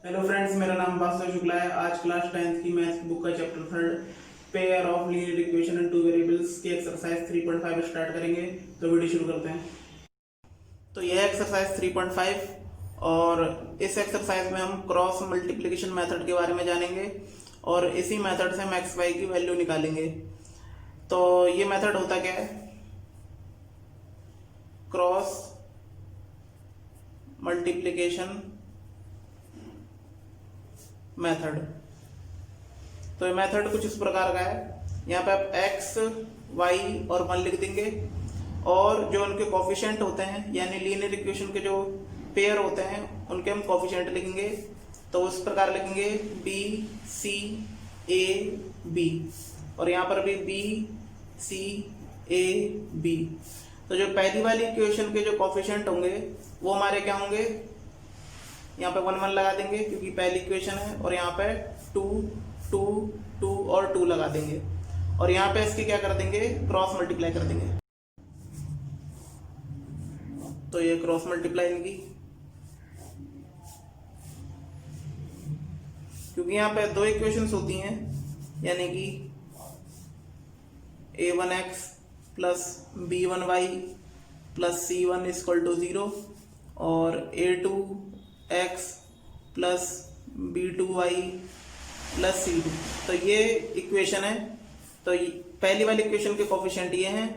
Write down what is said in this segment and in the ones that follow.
Hello friends, मेरा नाम वासुदेव शुक्ला है। आज क्लास 10th की मैथ्स की बुक का chapter 3 pair of linear equation and two variables की एक्सरसाइज 3.5 स्टार्ट करेंगे। तो वीडियो शुरू करते हैं। तो यह एक्सरसाइज 3.5 और इस एक्सरसाइज में हम क्रॉस मल्टीप्लिकेशन मेथड के बारे में जानेंगे और इसी मेथड से हम एक्स वाई की वैल्यू निकालेंगे। तो ये मेथड होता क्या है? Cross multiplication method. तो ये मेथड कुछ इस प्रकार का है। यहाँ पे आप एक्स वाई और 1 लिख देंगे और जो उनके कोफिशिएंट होते हैं यानी लीनियर इक्वेशन के जो पेयर होते हैं उनके हम कोफिशिएंट लिखेंगे। तो इस प्रकार लिखेंगे बी सी ए बी और यहाँ पर भी बी सी ए बी। तो जो पहली वाली इक्वेशन के जो कोफिशिएंट होंगे वो हमारे क्या होंगे? यहाँ पे 1 1 लगा देंगे क्योंकि पहली इक्वेशन है और यहाँ पे 2 2 2 और 2 लगा देंगे और यहाँ पे इसकी क्या कर देंगे? क्रॉस मल्टीप्लाई कर देंगे। तो ये क्रॉस मल्टीप्लाई इनकी, क्योंकि यहाँ पे दो इक्वेशंस होती हैं यानी कि a1x plus b1y plus c1 equal to 0 और a2x plus b2y plus c2। तो ये इक्वेशन है। तो पहली वाली इक्वेशन के कोफिशिएंट ये हैं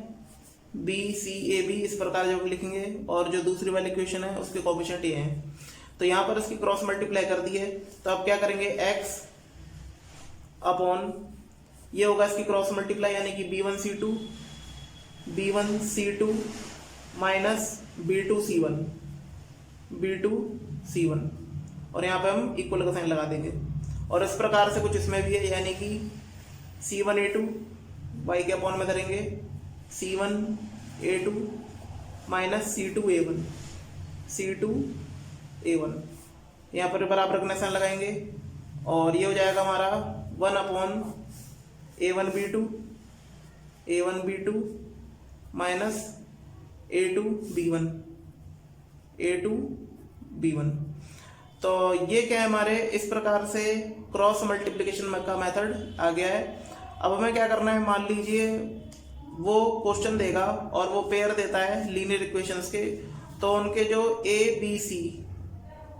b c a b, इस प्रकार जब लिखेंगे, और जो दूसरी वाली इक्वेशन है उसके कोफिशिएंट ये हैं। तो यहाँ पर इसकी क्रॉस मल्टीप्लाई कर दी है तो अब क्या करेंगे? x अपॉन ये होगा इसकी क्रॉस मल्टीप्लाई यानी कि b1 c2 minus b2 c1 और यहाँ पे हम इक्वल का साइन लगा देंगे और इस प्रकार से कुछ इसमें भी है यानी कि c1 a2 y के अपॉन में धरेंगे c1 a2 minus c2 a1 यहाँ पर बराबर का निशान लगाएंगे और ये हो जाएगा हमारा 1 upon a1 b2 minus a2 b1। तो ये क्या है? हमारे इस प्रकार से क्रॉस मल्टीप्लिकेशन का मेथड आ गया है। अब हमें क्या करना है? मान लीजिए वो क्वेश्चन देगा और वो पेयर देता है लीनियर इक्वेशंस के, तो उनके जो ए बी सी,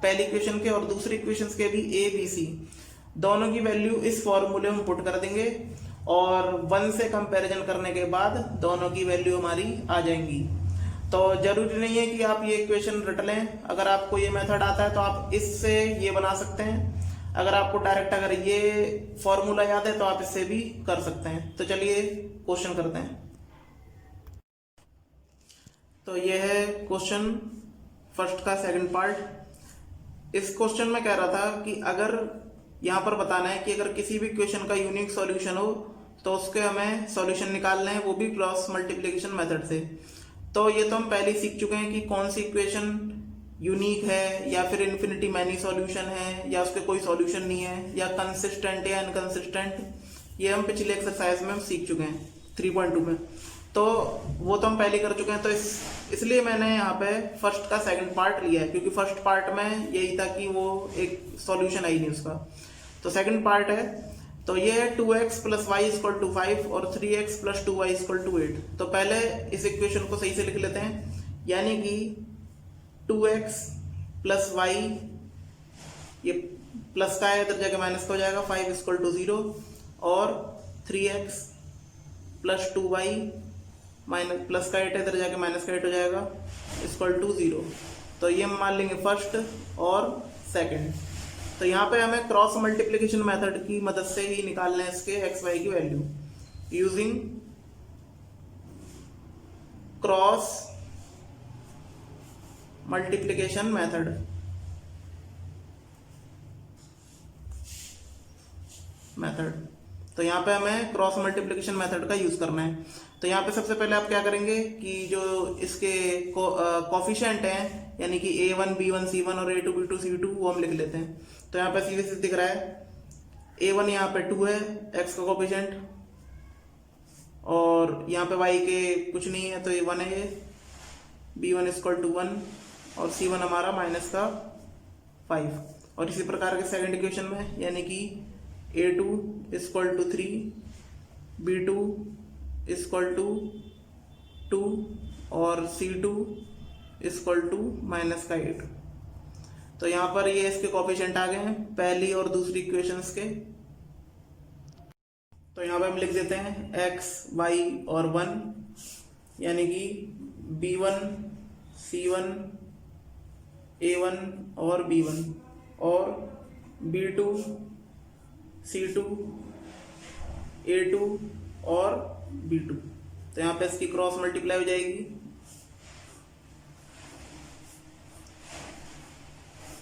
पहली इक्वेशन के और दूसरी इक्वेशंस के भी ए बी सी, दोनों की वैल्यू इस फॉर्मूले में पुट कर देंगे और 1 से कंपैरिजन करने के बाद दोनों की वैल्यू हमारी आ जाएंगी। तो जरूरी नहीं है कि आप ये इक्वेशन रट लें। अगर आपको ये मेथड आता है तो आप इससे ये बना सकते हैं। अगर आपको डायरेक्ट अगर ये फॉर्मूला याद है तो आप इससे भी कर सकते हैं। तो चलिए क्वेश्चन करते हैं। तो ये है क्वेश्चन फर्स्ट का सेकंड पार्ट। इस क्वेश्चन में कह रहा था कि अगर यहाँ पर बताना है कि अगर किसी भी इक्वेशन का यूनिक सॉल्यूशन हो तो उसके हमें सॉल्यूशन निकालना है, वो भी क्रॉस मल्टीप्लिकेशन मेथड से। तो ये तो हम पहले ही सीख चुके हैं कि कौन सी इक्वेशन यूनिक है या फिर इन्फिनिटी मैनी सॉल्यूशन है या उसके कोई सॉल्यूशन नहीं है या कंसिस्टेंट या इनकंसिस्टेंट, ये हम पिछले एक्सरसाइज में हम सीख चुके हैं 3.2 में। तो वो तो हम पहले कर चुके हैं। तो इसलिए मैंने यहाँ पे फर्स्ट का सेकंड पार्ट लिया है क्योंकि फर्स्ट पार्ट में यही था कि वो एक सॉल्यूशन आई नहीं उसका। तो सेकंड पार्ट है, तो ये है 2x plus Y equal to 5 और 3x plus 2y equal to 8। तो पहले इस इक्वेशन को सही से लिख लेते हैं यानी कि 2x प्लस वाई, ये प्लस का है इधर जाके माइनस का हो जाएगा, 5 इक्वल टू 0 और 3x plus 2y minus plus का 8 इधर जाके माइनस का 8 हो जाएगा इक्वल टू 0। तो ये हम मान लेंगे फर्स्ट और सेकंड। तो यहाँ पे हमें क्रॉस मल्टीप्लिकेशन मेथड की मदद से ही निकालना है इसके एक्स वाई की value using cross multiplication method. तो यहाँ पे हमें क्रॉस मल्टीप्लिकेशन मेथड का यूज करना है। तो यहाँ पे सबसे पहले आप क्या करेंगे कि जो इसके कोफिशिएंट हैं यानी कि a1 b1 c1 और a2 b2 c2 वो हम लिख लेते हैं। तो यहाँ पे सीधे से दिख रहा है a1 यहाँ पे 2 है x का कोफिशिएंट और यहाँ पे y के कुछ नहीं है तो ये 1 है, ये b1 इक्वल टू 1 और c1 हमारा माइनस का 5। और इसी प्रकार के सेकंड इक्वेशन में यानी कि A2 equal to 3, B2 equal to 2 और C2 इक्वल टू माइनस का 8। तो यहाँ पर ये इसके कोफिशिएंट आ गए हैं पहली और दूसरी इक्वेशंस के। तो यहाँ पे हम लिख देते हैं x, y और 1 यानी कि B1, C1, A1 और B1 और B2, C2, A2 और B2। तो यहाँ पे इसकी क्रॉस मल्टीप्लाई हो जाएगी,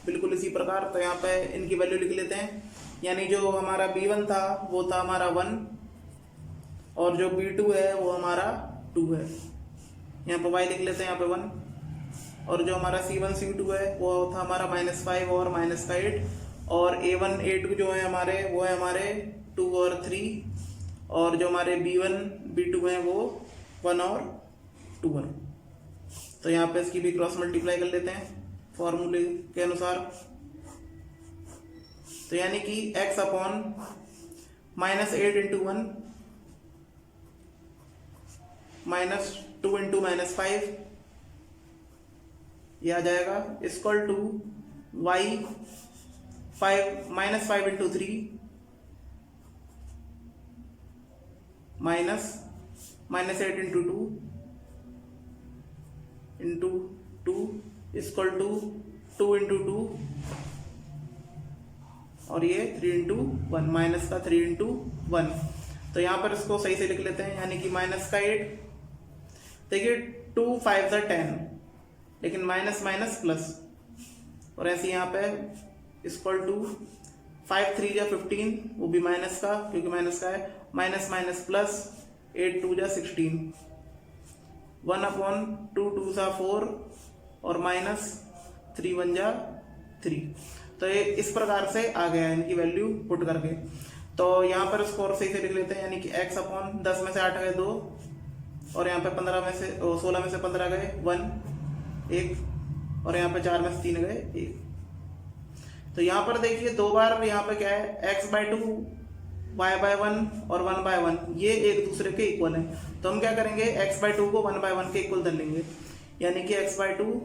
बिल्कुल इसी प्रकार। तो यहाँ पे इनकी वैल्यू लिख लेते हैं, यानी जो हमारा B1 था वो था हमारा 1 और जो B2 है वो हमारा 2 है। यहाँ पे y लिख लेते हैं, यहाँ पे 1 और जो हमारा C1 C2 है वो था हमारा -5 और माइनस का 8 और A1 A2 जो है हमारे वो है हमारे 2 और 3 और जो हमारे B1 B2 हैं वो 1 और 2 है। तो यहाँ पे इसकी भी क्रॉस मल्टीप्लाई कर लेते हैं फॉर्मूले के अनुसार। तो यानी कि x अपॉन -8 इंटू 1 -2 इंटू -5 यह आ जाएगा equal to y -5 into 3 -8 into 2 into 2 equal to 2 into 2 और ये 3 इंटू 1 माइनस का 3 इंटू 1। तो यहाँ पर इसको सही से लिख लेते हैं, यानी कि माइनस का 8। देखिए 2 5 सा 10, लेकिन माइनस माइनस प्लस और ऐसे यहाँ पे इक्वल टू 5 3 जा 15 वो भी माइनस का, क्योंकि माइनस का है, माइनस माइनस प्लस 8 2 जा 16 1 अपॉन 2 2 सा 4 और माइनस 3 1 जा 3। तो ये इस प्रकार से आ गया है इनकी वैल्यू पुट करके। तो यहाँ पर स्कोर सही से लिख लेते हैं, यानी कि x अपॉन 10 में से 8 गए 2 और यहाँ पे 16 में से 15 गए 1 और यहाँ पे 4 में से 3 गए 1। तो यहाँ पर देखिए दो बार यहाँ पे क्या है x/2 y/1 और 1/1 ये एक दूसरे के इक्वल है। तो हम क्या करेंगे x/2 को 1/1 के इक्वल धर लेंगे, यानी कि x/2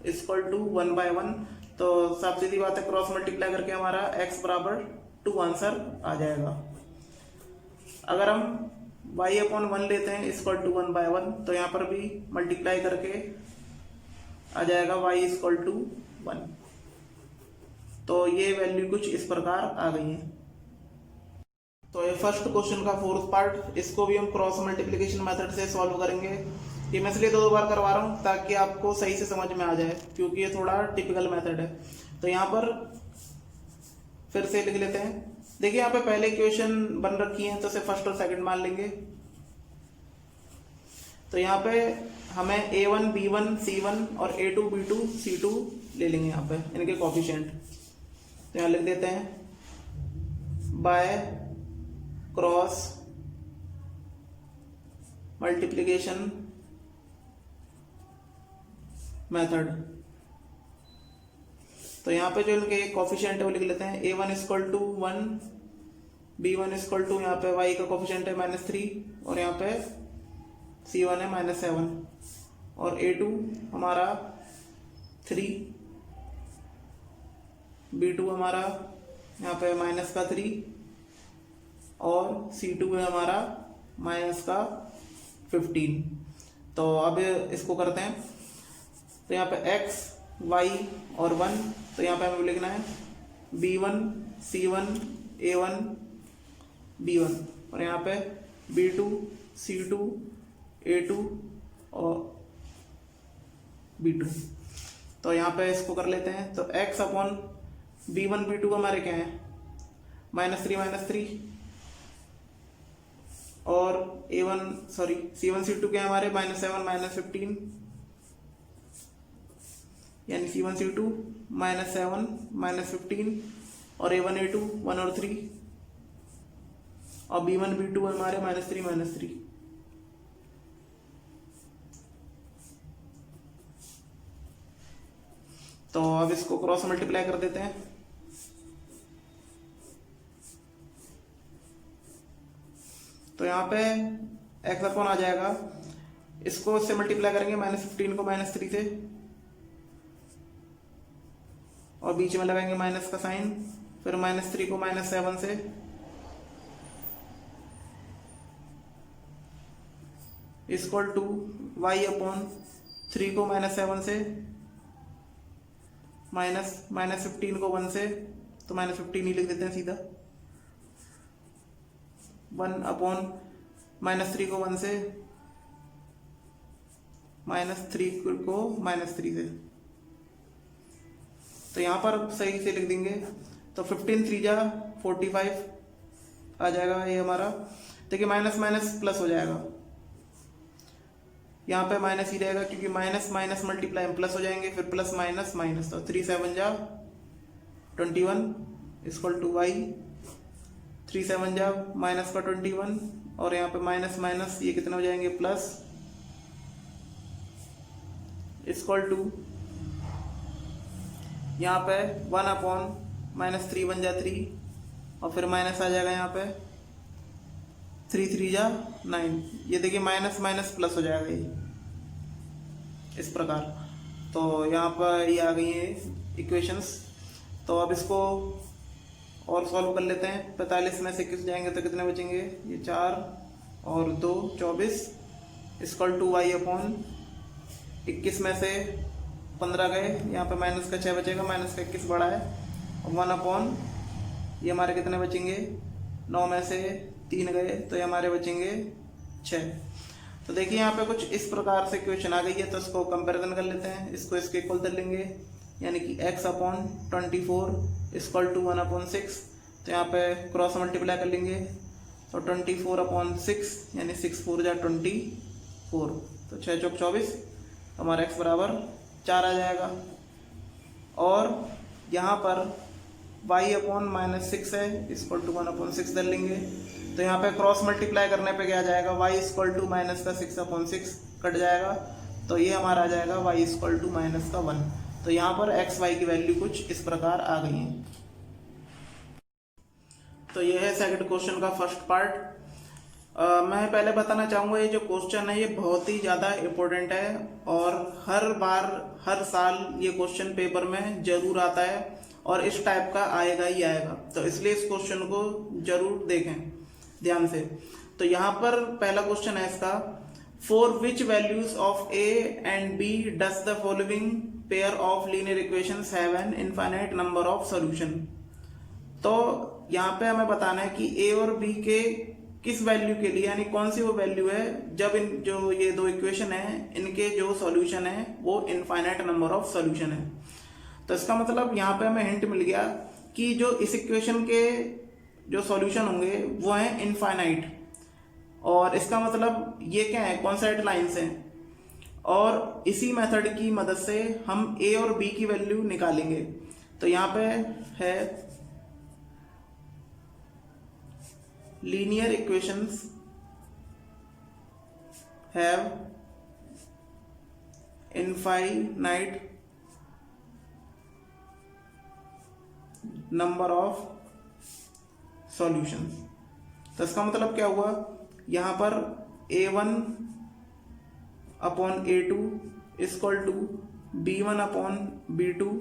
इक्वल टू 1/1। तो साफ सीधी बात है, क्रॉस मल्टीप्लाई करके हमारा x बराबर 2 आंसर आ जाएगा। अगर हम y अपॉन 1 लेते हैं इक्वल टू 1/1 तो यहाँ पर भी मल्टीप्लाई करके आ जाएगा y इक्वल टू 1। तो ये वैल्यू कुछ इस प्रकार आ गई है। तो ये फर्स्ट क्वेश्चन का फोर्थ पार्ट, इसको भी हम क्रॉस मल्टीप्लिकेशन मेथड से सॉल्व करेंगे। ये मैं इसलिए दो बार करवा रहा हूँ ताकि आपको सही से समझ में आ जाए, क्योंकि ये थोड़ा टिपिकल मेथड है। तो यहाँ पर फिर से लिख लेते हैं। देखिए यहाँ पे पहले इक्वेशन बन रखी है तो इसे फर्स्ट और सेकंड मान लेंगे। तो यहाँ पे हमें A1 B1 C1 और A2 B2 C2 ले लेंगे यहाँ पे इनके कोफिशिएंट। तो यहाँ लिख देते हैं बाय क्रॉस मल्टीप्लिकेशन मेथड। तो यहाँ पे जो इनके कोफिशिएंट है वो लिख लेते हैं। A1 equal to 1, B1 equal to यहाँ पे y का कोफिशिएंट है -3 और यहाँ पे C1 है -7 और A2 हमारा 3, B2 हमारा यहाँ पे माइनस का 3 और C2 है हमारा माइनस का 15। तो अब इसको करते हैं। तो यहाँ पे x y और 1, तो यहाँ पे हमें लिखना है B1 C1 A1 B1 और यहाँ पे B2 C2 A2 और B2। तो यहाँ पे इसको कर लेते हैं। तो x अपॉन B1 B2 हमारे क्या है -3 और C1 C2 क्या है हमारे -7 -15, यानी C1 C2 -7 -15 और A1 A2 1 और 3 और B1 B2 हमारे -3 तो अब इसको क्रॉस मल्टीप्लाई कर देते हैं। तो यहाँ पे एक्स अपॉन आ जाएगा, इसको इससे मल्टीप्लाई करेंगे -15 को -3 से, और बीच में लगाएंगे माइनस का साइन, फिर -3 को -7 से, इक्वल टू y अपॉन 3 को -7 से, -15 को 1 से, तो -15 ही लिख देते हैं सीधा, 1 अपॉन -3 को 1 से, -3 को -3 से, तो यहाँ पर सही से लिख देंगे। तो 15 3 जा 45 आ जाएगा ये हमारा। देखिए माइनस माइनस प्लस हो जाएगा, यहाँ पे माइनस ही रहेगा क्योंकि माइनस माइनस मल्टीप्लाई प्लस हो जाएंगे, फिर प्लस माइनस माइनस, तो 3 7 जा 21 इक्वल टू वाई, 3 7 जा माइनस का 21, और यहाँ पे माइनस माइनस ये कितने हो जाएंगे प्लस, इक्वल टू यहाँ पे 1 अपॉन -3 1 जा 3, और फिर माइनस आ जाएगा यहाँ पे 3 3 जा 9। ये देखिए माइनस माइनस प्लस हो जाएगा ये इस प्रकार। तो यहाँ पर ये आ गई है इक्वेशंस। तो अब इसको और सॉल्व कर लेते हैं। 45 में से 21 जाएंगे तो कितने बचेंगे, ये 4 और 2 24 इक्वल टू वाई अपॉन 21 में से 15 गए, यहाँ पे माइनस का 6 बचेगा, माइनस का 21 बड़ा है, और 1 अपॉन ये हमारे कितने बचेंगे, 9 में से 3 गए तो ये हमारे बचेंगे 6। तो देखिए यहाँ पे कुछ इस प्रकार से क्वेश्चन आ गई है, तो इसको कंपैरिजन कर लेते हैं। इसको इसके इक्वल कर लेंगे, यानी कि x upon 24 equal to 1 upon 6, तो यहाँ पे क्रॉस मल्टीप्लाई कर लेंगे, तो 24 अपॉन 6 यानी 6 4 जा 24, तो 6 चौक 24, तो हमारा x बराबर 4 आ जाएगा। और यहाँ पर y अपॉन -6 है इक्वल टू 1 अपॉन 6 धर लेंगे, तो यहाँ पे क्रॉस मल्टीप्लाई करने पे क्या आ जाएगा, y इक्वल टू माइनस का 6 अपॉन 6 कट जाएगा, तो ये हमारा आ जाएगा y इक्वल टू माइनस का 1। तो यहाँ पर x y की वैल्यू कुछ इस प्रकार आ गई है। तो ये है सेकंड क्वेश्चन का फर्स्ट पार्ट। मैं पहले बताना चाहूँगा ये जो क्वेश्चन है ये बहुत ही ज़्यादा इम्पोर्टेंट है, और हर बार हर साल ये क्वेश्चन पेपर में जरूर आता है, और इस टाइप का आएगा ही आएगा, तो इसलिए इस क्वेश्चन को जरूर देखें ध्यान से। तो यहाँ पर पहला क्वेश्चन है इसका, for which values of a and b does the following pair of linear equations have an infinite number of solution. तो यहाँ पे हमें बताना है कि a और b के किस वैल्यू के लिए, यानी कौन सी वो वैल्यू है जब इन जो ये दो इक्वेशन है इनके जो सॉल्यूशन है वो इनफाइनाइट नंबर ऑफ सॉल्यूशन है। तो इसका मतलब यहाँ पे हमें हिंट मिल गया कि जो इस इक्वेशन के जो सॉल्यूशन होंगे वो हैं इनफाइनाइट, और इसका मतलब ये क्या है, कॉन्सेंट लाइंस हैं, और इसी मेथड की मदद से हम a और b की वैल्यू निकालेंगे। तो यहाँ पे है linear equations have infinite number of solutions. तो इसका मतलब क्या हुआ, यहाँ पर a1 upon a2 equal to b1 upon b2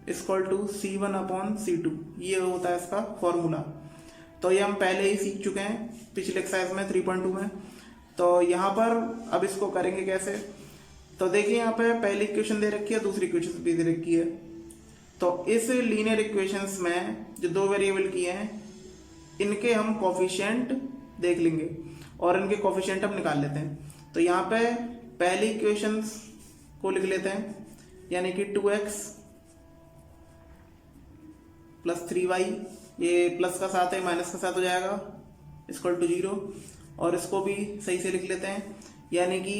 equal to c1 upon c2, ये होता है इसका फॉर्मूला। तो ये हम पहले ही सीख चुके हैं पिछले एक्सरसाइज में 3.2 में। तो यहाँ पर अब इसको करेंगे कैसे, तो देखिए यहाँ पे पहली इक्वेशन दे रखी है, दूसरी इक्वेशन भी दे रखी है। तो इस लीनियर इक्वेशंस में जो दो वेरिएबल किए हैं इनके हम कोफिशिएंट देख लेंगे, और इनके कोफिशिएंट हम निकाल लेते हैं। तो यहाँ पे पहली इक्वेशंस को लिख लेते हैं, यानी कि 2x प्लस 3y, ये प्लस का साथ है माइनस का साथ हो जाएगा, इक्वल टू 0, और इसको भी सही से लिख लेते हैं, यानी कि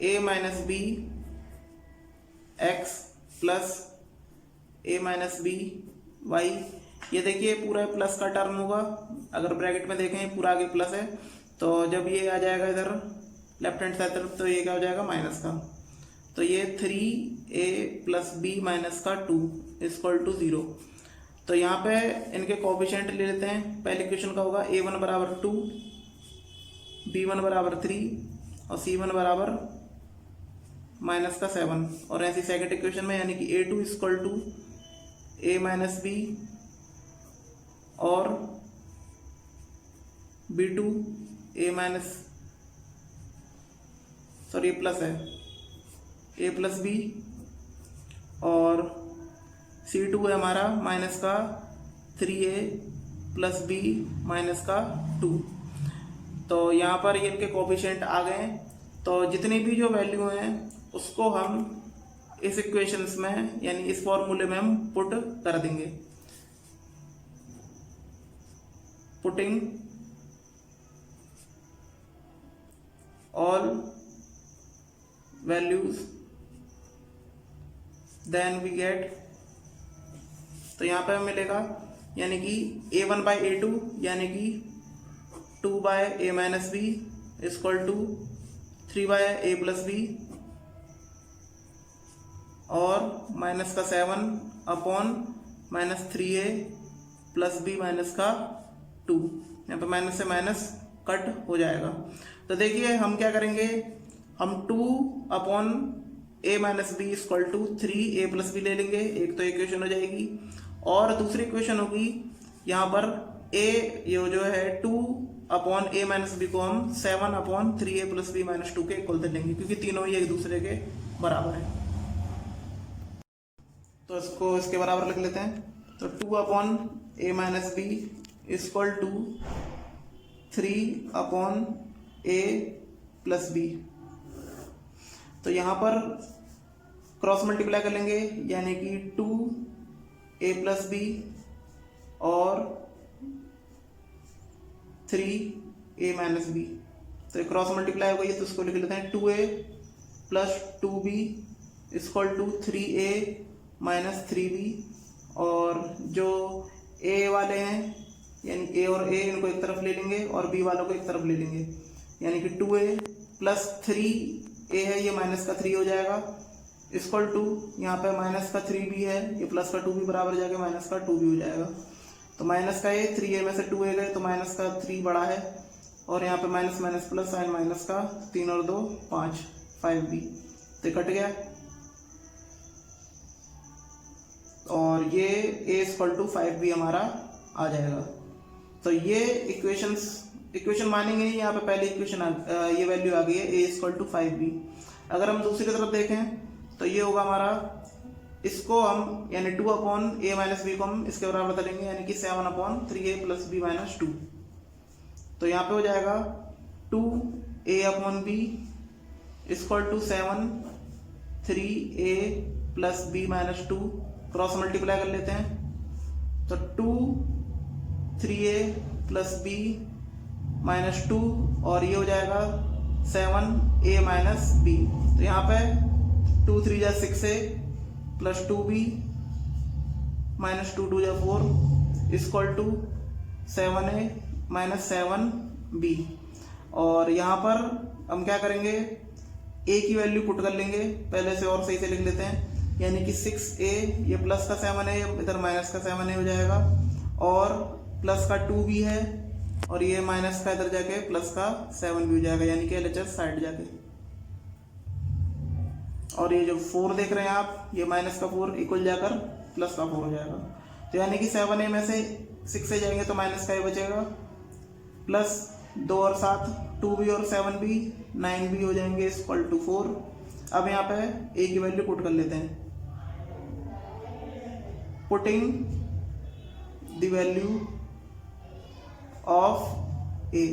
a minus B X plus a minus B Y. ये देखिए पूरा प्लस का टर्म होगा, अगर ब्रैकेट में देखें पूरा आगे प्लस है, तो जब ये आ जाएगा इधर लेफ्ट हैंड साइड तरफ तो ये क्या हो जाएगा माइनस का। तो ये 3a प्लस बी माइनस का 2 इक्वल टू 0। तो यहाँ पे इनके कोफिशिएंट ले लेते हैं। पहले इक्वेशन का होगा a1 बराबर 2 B1 बराबर 3 और C1 बराबर माइनस का 7। और ऐसी सेकंड इक्वेशन में यानी कि A2 equal to A minus B और B2 A minus sorry plus है A प्लस बी और C2 है हमारा माइनस का 3A प्लस बी माइनस का 2। तो यहाँ पर ये इनके कोफिशिएंट आ गए। तो जितनी भी जो वैल्यू हैं उसको हम इस इक्वेशंस में यानी इस फॉर्मूले में हम पुट कर देंगे। Putting all values then we get, तो यहाँ पे हमें मिलेगा यानी कि A1 बाई A2 यानी कि 2 by A minus B equal to 3 by A plus B और माइनस का 7 upon minus 3A plus B minus का 2। यहाँ पे माइनस से माइनस कट हो जाएगा। तो देखिए हम क्या करेंगे, हम 2 upon A minus B equal to 3A plus B ले लेंगे। एक तो इक्वेशन हो जाएगी और दूसरी इक्वेशन होगी यहाँ पर A ये जो है 2 अपॉन A माइनस बी को हम 7 upon 3A plus B minus 2 के इक्वल दे लेंगे क्योंकि तीनों ही एक दूसरे के बराबर है। तो इसको इसके बराबर लिख लेते हैं। तो 2 upon A minus B equal to 3 upon A plus B. तो यहाँ पर क्रॉस मल्टीप्लाई कर लेंगे यानी कि 2A प्लस बी और 3A माइनस बी। तो क्रॉस मल्टीप्लाई हो गई तो इसको लिख लेते हैं 2A plus 2B equal to 3A minus 3B। और जो A वाले हैं यानी A और A इनको एक तरफ ले लेंगे और B वालों को एक तरफ ले लेंगे यानी कि 2A प्लस 3A है ये माइनस का 3 हो जाएगा इक्वल टू यहाँ पे माइनस का 3B है ये प्लस का 2B बराबर जाके माइनस का 2B हो जाएगा। तो माइनस का A 3A में से 2A गए तो माइनस का 3 बड़ा है और यहाँ पे minus minus plus sign minus का 3 और 2 5 5B तो कट गया और ये A इक्वल टू 5B हमारा आ जाएगा। तो ये इक्वेशन मानेंगे नहीं, यहाँ पे पहले इक्वेशन ये वैल्यू आ गई है A इक्वल टू 5B। अगर हम दूसरी तरफ देखें तो ये होगा हमारा, इसको हम यानी 2 अपॉन A माइनस बी को हम इसके बराबर करेंगे यानी कि 7 upon 3A plus B minus 2। तो यहाँ पे हो जाएगा 2A upon B equal to 7 3A plus B minus 2। Cross multiply कर लेते हैं तो 2 3A प्लस बी माइनस 2 और ये हो जाएगा 7A माइनस बी। तो यहाँ पे 2 3 जा 6A प्लस 2B माइनस 2 2 जा 4 equal to 7A minus 7B। और यहाँ पर हम क्या करेंगे, A की वैल्यू पुट कर लेंगे, पहले से और सही से लिख लेते हैं यानी कि 6A ये प्लस का 7A इधर माइनस का 7A हो जाएगा और प्लस का 2B है और ये माइनस का इधर जाके प्लस का 7B हो जाएगा यानी कि LHS साइड जाके। और ये जो 4 देख रहे हैं आप ये माइनस का 4 इक्वल जाकर प्लस का 4 हो जाएगा। तो यानी कि 7A में से 6 जाएंगे तो माइनस का ही बचेगा प्लस 2 और 7 2B और 7B 9B हो जाएंगे इक्वल टू 4। अब यहाँ पे A की वैल्यू पुट कर लेते हैं। Putting the value of A,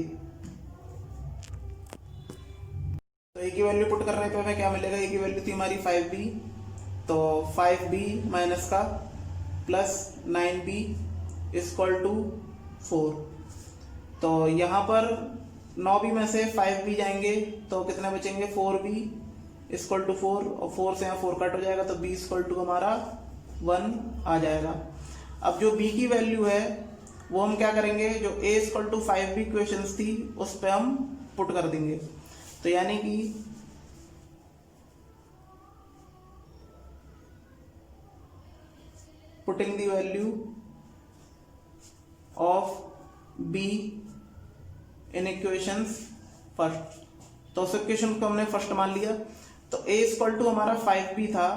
तो A की वैल्यू पुट करने पे हमें क्या मिलेगा, A की वैल्यू थी हमारी 5B तो 5B माइनस का प्लस 9B इक्वल टू 4। तो यहाँ पर 9B में से 5B जाएंगे तो कितने बचेंगे 4B इक्वल टू 4 और 4 से यहाँ 4 कट हो जाएगा तो B इक्वल टू हमारा 1 आ जाएगा। अब जो B की वैल्यू है वो हम क्या करेंगे, जो A equal to 5B equations थी उस पर हम पुट कर देंगे। तो यानी कि putting the value of B in equations first, तो उस इक्वेशन को हमने फर्स्ट मान लिया। तो a इक्वल टू हमारा 5b था,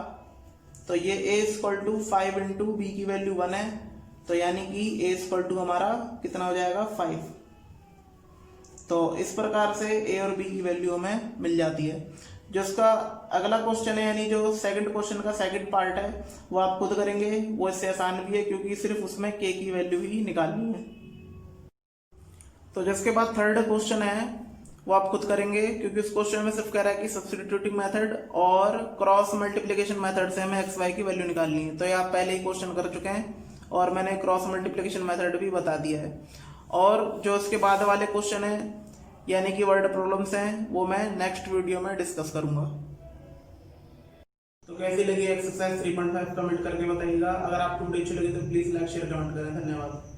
तो ये a equal to 5 into B की वैल्यू 1 है, तो यानी कि a इक्वल टू हमारा कितना हो जाएगा 5। तो इस प्रकार से a और b की वैल्यू हमें मिल जाती है। जो इसका अगला क्वेश्चन है, यानी जो सेकंड क्वेश्चन का सेकंड पार्ट है, वो आप खुद करेंगे, वो इससे आसान भी है क्योंकि सिर्फ उसमें k की वैल्यू ही निकालनी है। तो जिसके बाद थर्ड क्वेश्चन है वो आप खुद करेंगे, क्योंकि उस क्वेश्चन में सिर्फ कह रहा है कि सब्स्टिट्यूटिंग मेथड और क्रॉस मल्टीप्लिकेशन मेथड से हमें एक्स वाई की वैल्यू निकालनी है। तो ये आप पहले ही क्वेश्चन कर चुके हैं और मैंने क्रॉस मल्टीप्लिकेशन मेथड भी बता दिया है। और जो इसके बाद वाले क्वेश्चन है यानी कि वर्ड प्रॉब्लम्स हैं, वो मैं नेक्स्ट वीडियो में डिस्कस करूंगा। तो कैसी लगी एक्सरसाइज 3.5 कमेंट करके बताइएगा। अगर आपको वीडियो अच्छी लगी तो प्लीज लाइक शेयर कमेंट करें। धन्यवाद।